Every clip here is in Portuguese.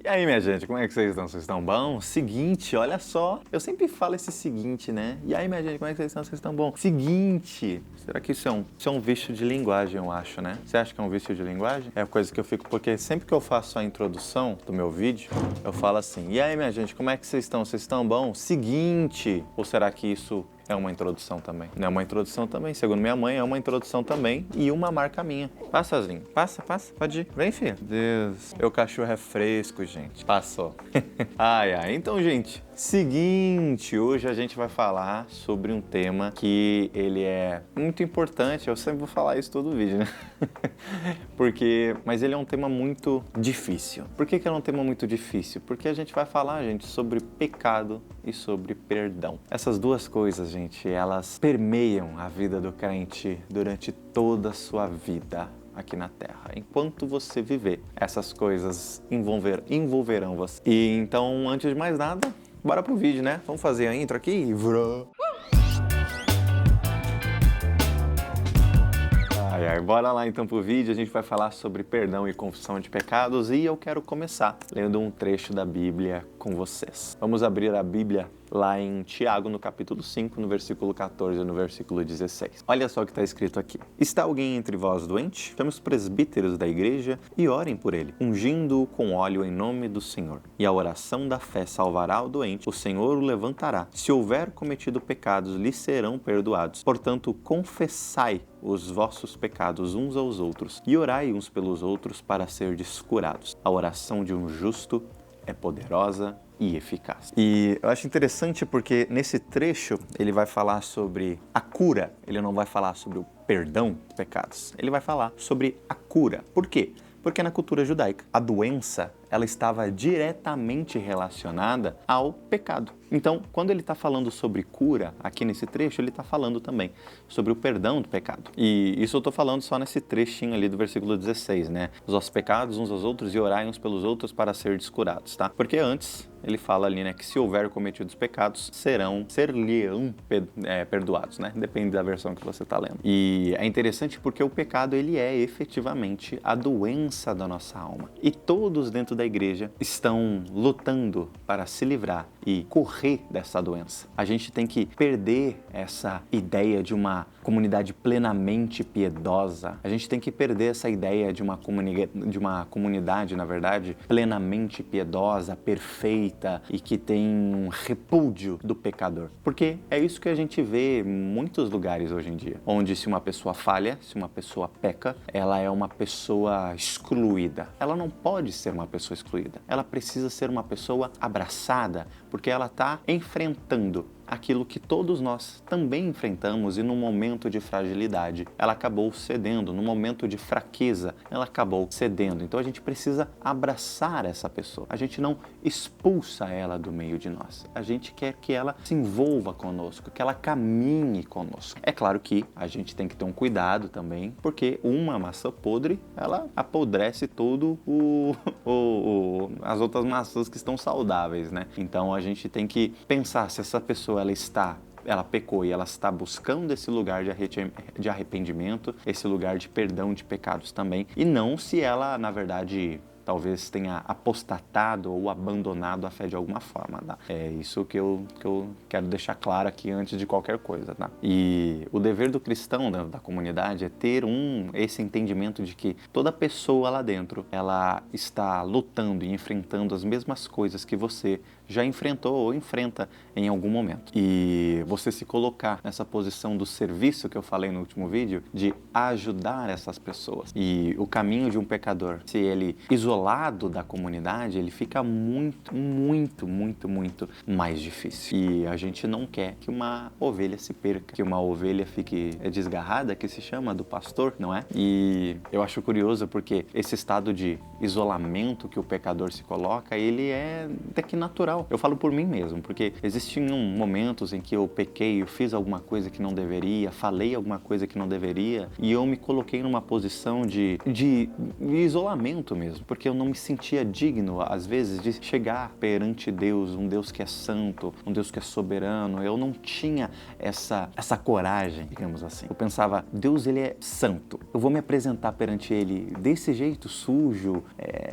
E aí, minha gente, como é que vocês estão? Vocês estão bom? Seguinte, olha só, eu sempre falo esse seguinte, né? E aí, minha gente, como é que vocês estão? Vocês estão bom? Seguinte, será que isso é um vício de linguagem, eu acho, né? Você acha que é um vício de linguagem? É a coisa que eu fico, porque sempre que eu faço a introdução do meu vídeo, eu falo assim, e aí, minha gente, como é que vocês estão? Vocês estão bom? Seguinte, ou será que isso é uma introdução também? Não é uma introdução também. Segundo minha mãe, é uma introdução também e uma marca minha. Passa, Aslinho. Passa. Pode ir. Vem, filho. Deus. Meu cachorro é fresco, gente. Passou. Ai. Então, gente, seguinte. Hoje a gente vai falar sobre um tema que ele é muito importante. Eu sempre vou falar isso todo vídeo, né? Mas ele é um tema muito difícil. Por que ele é um tema muito difícil? Porque a gente vai falar, gente, sobre pecado e sobre perdão. Essas duas coisas, gente, elas permeiam a vida do crente durante toda a sua vida aqui na Terra. Enquanto você viver, essas coisas envolverão você. E então, antes de mais nada, bora pro vídeo, né? Vamos fazer a intro aqui e vrã! Bora lá então pro vídeo, a gente vai falar sobre perdão e confissão de pecados e eu quero começar lendo um trecho da Bíblia com vocês. Vamos abrir a Bíblia lá em Tiago, no capítulo 5, no versículo 14 e no versículo 16. Olha só o que está escrito aqui. Está alguém entre vós doente? Chame os presbíteros da igreja e orem por ele, ungindo-o com óleo em nome do Senhor. E a oração da fé salvará o doente, o Senhor o levantará. Se houver cometido pecados, lhe serão perdoados. Portanto, confessai os vossos pecados uns aos outros e orai uns pelos outros para serdes curados. A oração de um justo é poderosa e eficaz. E eu acho interessante porque nesse trecho ele vai falar sobre a cura, ele não vai falar sobre o perdão dos pecados, ele vai falar sobre a cura. Por quê? Porque na cultura judaica, a doença ela estava diretamente relacionada ao pecado. Então, quando ele está falando sobre cura, aqui nesse trecho, ele está falando também sobre o perdão do pecado. E isso eu estou falando só nesse trechinho ali do versículo 16, né? Os vossos pecados uns aos outros e orai uns pelos outros para ser descurados, tá? Porque antes ele fala ali, né, que se houver cometidos pecados, ser-lhe-ão perdoados, né? Depende da versão que você está lendo. E é interessante porque o pecado, ele é efetivamente a doença da nossa alma. E todos dentro da igreja estão lutando para se livrar e correr dessa doença. A gente tem que perder essa ideia de uma comunidade plenamente piedosa. A gente tem que perder essa ideia de uma comunidade, na verdade, plenamente piedosa, perfeita e que tem um repúdio do pecador. Porque é isso que a gente vê em muitos lugares hoje em dia, onde se uma pessoa falha, se uma pessoa peca, ela é uma pessoa excluída. Ela não pode ser uma pessoa excluída. Ela precisa ser uma pessoa abraçada, porque ela está enfrentando aquilo que todos nós também enfrentamos e no momento de fragilidade ela acabou cedendo, no momento de fraqueza ela acabou cedendo. Então a gente precisa abraçar essa pessoa. A gente não expulsa ela do meio de nós. A gente quer que ela se envolva conosco, que ela caminhe conosco. É claro que a gente tem que ter um cuidado também, porque uma maçã podre, ela apodrece todo as outras maçãs que estão saudáveis, né? Então a gente tem que pensar se essa pessoa ela pecou e ela está buscando esse lugar de arrependimento, esse lugar de perdão de pecados também, e não se ela, na verdade, talvez tenha apostatado ou abandonado a fé de alguma forma, tá? É isso que eu quero deixar claro aqui antes de qualquer coisa, tá? E o dever do cristão da comunidade é ter esse entendimento de que toda pessoa lá dentro, ela está lutando e enfrentando as mesmas coisas que você já enfrentou ou enfrenta em algum momento. E você se colocar nessa posição do serviço que eu falei no último vídeo, de ajudar essas pessoas. E o caminho de um pecador, se ele isolado da comunidade, ele fica muito mais difícil. E a gente não quer que uma ovelha se perca, que uma ovelha fique desgarrada, que se chama do pastor, não é? E eu acho curioso porque esse estado de isolamento que o pecador se coloca, ele é até que natural. Eu falo por mim mesmo, porque existiam momentos em que eu pequei, eu fiz alguma coisa que não deveria, falei alguma coisa que não deveria, e eu me coloquei numa posição de isolamento mesmo, porque porque eu não me sentia digno, às vezes, de chegar perante Deus, um Deus que é santo, um Deus que é soberano. Eu não tinha essa coragem, digamos assim. Eu pensava, Deus, ele é santo. Eu vou me apresentar perante ele desse jeito, sujo,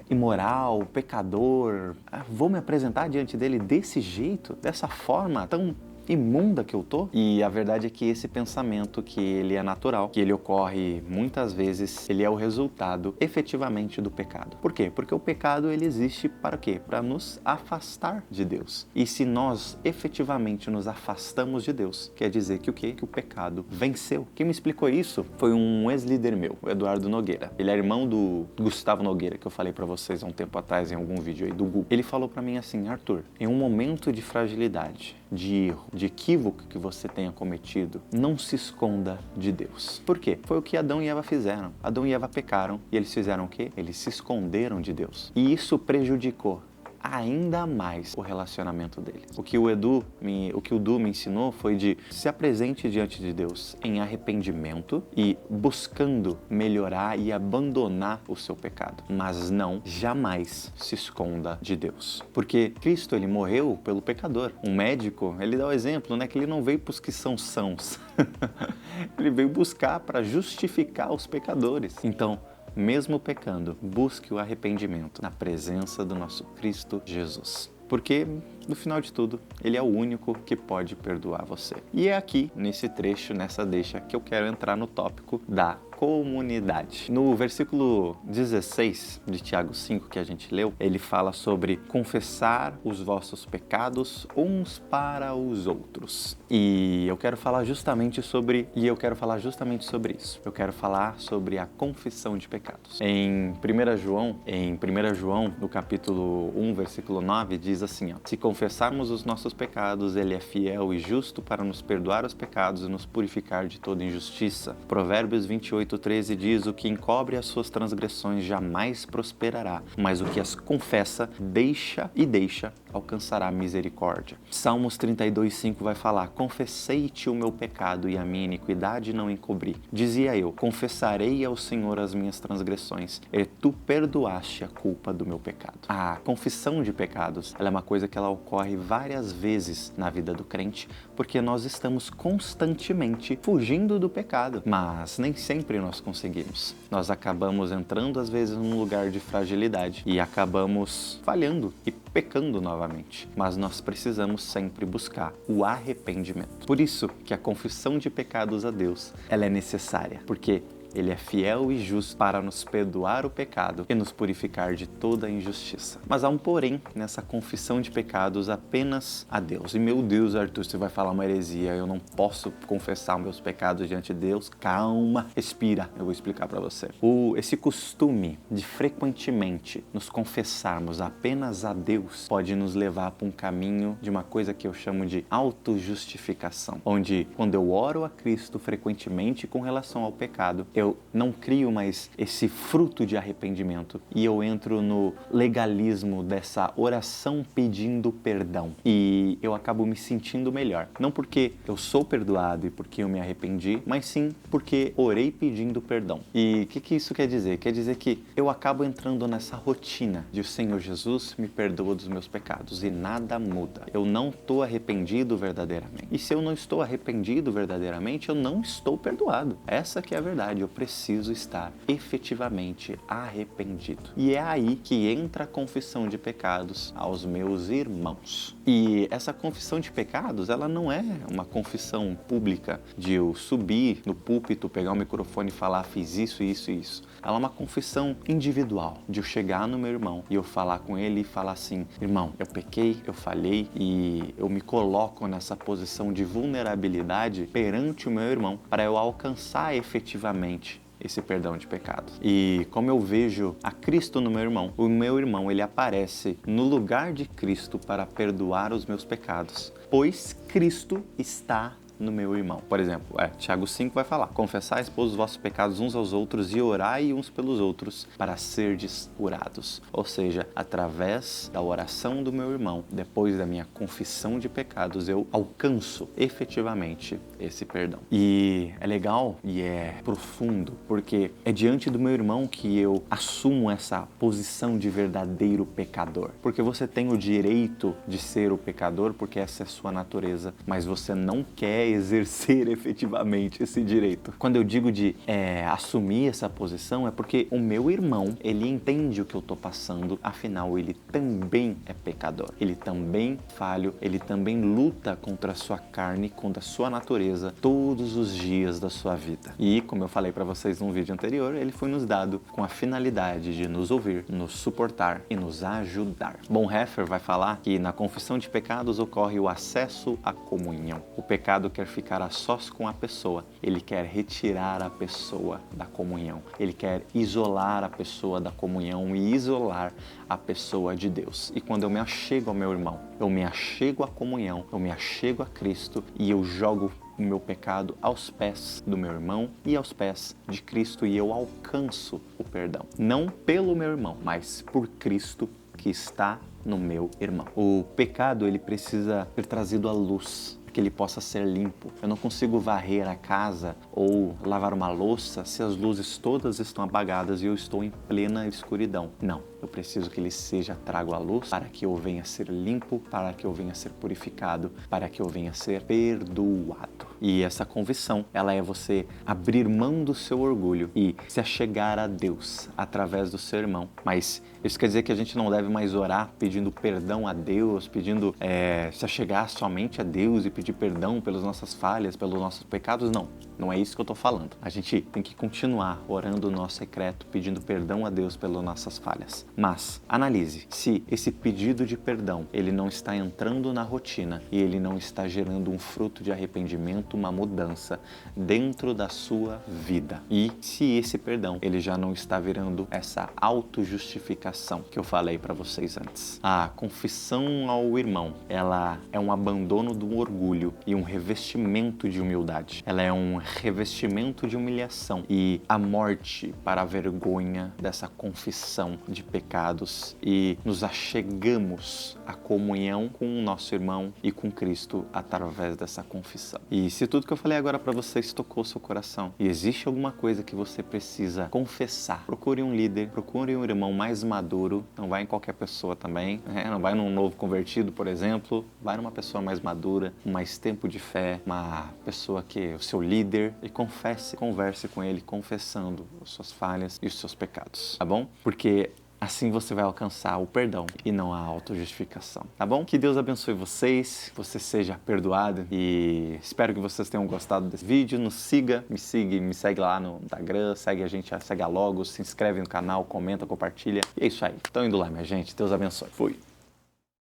imoral, pecador. Vou me apresentar diante dele desse jeito, dessa forma tão imunda que eu tô? E a verdade é que esse pensamento, que ele é natural, que ele ocorre muitas vezes, ele é o resultado efetivamente do pecado. Por quê? Porque o pecado, ele existe para quê? Para nos afastar de Deus. E se nós efetivamente nos afastamos de Deus, quer dizer que o quê? Que o pecado venceu. Quem me explicou isso foi um ex-líder meu, o Eduardo Nogueira. Ele é irmão do Gustavo Nogueira, que eu falei para vocês há um tempo atrás em algum vídeo aí do Google. Ele falou para mim assim: Arthur, em um momento de fragilidade, de erro, de equívoco que você tenha cometido, não se esconda de Deus. Por quê? Foi o que Adão e Eva fizeram. Adão e Eva pecaram e eles fizeram o quê? Eles se esconderam de Deus. E isso prejudicou ainda mais o relacionamento dele. O que o Du me ensinou foi de se apresente diante de Deus em arrependimento e buscando melhorar e abandonar o seu pecado. Mas não, jamais se esconda de Deus. Porque Cristo, ele morreu pelo pecador. Um médico, ele dá o exemplo, né, que ele não veio para os que são sãos. Ele veio buscar para justificar os pecadores. Então, mesmo pecando, busque o arrependimento na presença do nosso Cristo Jesus. Porque, no final de tudo, ele é o único que pode perdoar você. E é aqui, nesse trecho, nessa deixa, que eu quero entrar no tópico da comunidade. No versículo 16 de Tiago 5, que a gente leu, ele fala sobre confessar os vossos pecados uns para os outros. E eu quero falar justamente sobre isso. Eu quero falar sobre a confissão de pecados. Em 1 João, no capítulo 1, versículo 9, diz assim, ó: se confessarmos os nossos pecados, ele é fiel e justo para nos perdoar os pecados e nos purificar de toda injustiça. Provérbios 28:13 diz: o que encobre as suas transgressões jamais prosperará, mas o que as confessa deixa alcançará misericórdia. Salmos 32:5 vai falar: confessei-te o meu pecado e a minha iniquidade não encobri. Dizia eu: confessarei ao Senhor as minhas transgressões, e tu perdoaste a culpa do meu pecado. A confissão de pecados, ela é uma coisa que ela ocorre várias vezes na vida do crente, porque nós estamos constantemente fugindo do pecado, mas nem sempre nós conseguimos. Nós acabamos entrando às vezes num lugar de fragilidade e acabamos falhando e pecando novamente, mas nós precisamos sempre buscar o arrependimento. Por isso que a confissão de pecados a Deus, ela é necessária, porque Ele é fiel e justo para nos perdoar o pecado e nos purificar de toda a injustiça. Mas há um porém nessa confissão de pecados apenas a Deus. E meu Deus, Arthur, você vai falar uma heresia, eu não posso confessar meus pecados diante de Deus. Calma, respira, eu vou explicar para você. Esse costume de frequentemente nos confessarmos apenas a Deus pode nos levar para um caminho de uma coisa que eu chamo de autojustificação, onde quando eu oro a Cristo frequentemente com relação ao pecado, eu não crio mais esse fruto de arrependimento e eu entro no legalismo dessa oração pedindo perdão e eu acabo me sentindo melhor. Não porque eu sou perdoado e porque eu me arrependi, mas sim porque orei pedindo perdão. E o que isso quer dizer? Quer dizer que eu acabo entrando nessa rotina de o Senhor Jesus me perdoa dos meus pecados e nada muda. Eu não estou arrependido verdadeiramente. E se eu não estou arrependido verdadeiramente, eu não estou perdoado. Essa que é a verdade. Eu preciso estar efetivamente arrependido. E é aí que entra a confissão de pecados aos meus irmãos. E essa confissão de pecados, ela não é uma confissão pública de eu subir no púlpito, pegar o microfone e falar fiz isso, isso e isso. Ela é uma confissão individual, de eu chegar no meu irmão e eu falar com ele e falar assim: irmão, eu pequei, eu falhei e eu me coloco nessa posição de vulnerabilidade perante o meu irmão para eu alcançar efetivamente esse perdão de pecados. E como eu vejo a Cristo no meu irmão, o meu irmão, ele aparece no lugar de Cristo para perdoar os meus pecados, pois Cristo está no meu irmão. Por exemplo, Tiago 5 vai falar: confessai, pois, os vossos pecados uns aos outros e orai uns pelos outros para serdes curados. Ou seja, através da oração do meu irmão, depois da minha confissão de pecados, eu alcanço efetivamente esse perdão. E é legal e é profundo, porque é diante do meu irmão que eu assumo essa posição de verdadeiro pecador. Porque você tem o direito de ser o pecador, porque essa é a sua natureza, mas você não quer exercer efetivamente esse direito. Quando eu digo de assumir essa posição, é porque o meu irmão, ele entende o que eu estou passando, afinal, ele também é pecador. Ele também falho, ele também luta contra a sua carne, contra a sua natureza, todos os dias da sua vida. E, como eu falei para vocês num vídeo anterior, ele foi nos dado com a finalidade de nos ouvir, nos suportar e nos ajudar. Bonhoeffer vai falar que na confissão de pecados ocorre o acesso à comunhão. O pecado quer ficar a sós com a pessoa, ele quer retirar a pessoa da comunhão, ele quer isolar a pessoa da comunhão e isolar a pessoa de Deus. E quando eu me achego ao meu irmão, eu me achego à comunhão, eu me achego a Cristo e eu jogo o meu pecado aos pés do meu irmão e aos pés de Cristo e eu alcanço o perdão. Não pelo meu irmão, mas por Cristo que está no meu irmão. O pecado, ele precisa ser trazido à luz, que ele possa ser limpo. Eu não consigo varrer a casa ou lavar uma louça se as luzes todas estão apagadas e eu estou em plena escuridão. Não, eu preciso que ele seja trago à luz para que eu venha a ser limpo, para que eu venha a ser purificado, para que eu venha a ser perdoado. E essa convicção, ela é você abrir mão do seu orgulho e se achegar a Deus através do seu irmão. Mas isso quer dizer que a gente não deve mais orar pedindo perdão a Deus, pedindo se achegar somente a Deus e pedir perdão pelas nossas falhas, pelos nossos pecados? Não, não é isso que eu estou falando. A gente tem que continuar orando no nosso secreto, pedindo perdão a Deus pelas nossas falhas. Mas analise se esse pedido de perdão, ele não está entrando na rotina e ele não está gerando um fruto de arrependimento, uma mudança dentro da sua vida. E se esse perdão, ele já não está virando essa autojustificação que eu falei para vocês antes. A confissão ao irmão, ela é um abandono do orgulho e um revestimento de humildade. Ela é um revestimento de humilhação e a morte para a vergonha dessa confissão de pecados e nos achegamos à comunhão com o nosso irmão e com Cristo através dessa confissão. E se tudo que eu falei agora para vocês tocou seu coração e existe alguma coisa que você precisa confessar, procure um líder, procure um irmão mais maduro, não vai em qualquer pessoa também, não vai num novo convertido, por exemplo, vai numa pessoa mais madura, com mais tempo de fé, uma pessoa que é o seu líder e converse com ele confessando as suas falhas e os seus pecados, tá bom? Porque assim você vai alcançar o perdão e não a autojustificação, tá bom? Que Deus abençoe vocês, que você seja perdoado e espero que vocês tenham gostado desse vídeo. Me segue lá no Instagram, segue a gente, segue a Logos, se inscreve no canal, comenta, compartilha. E é isso aí. Então indo lá, minha gente. Deus abençoe. Fui.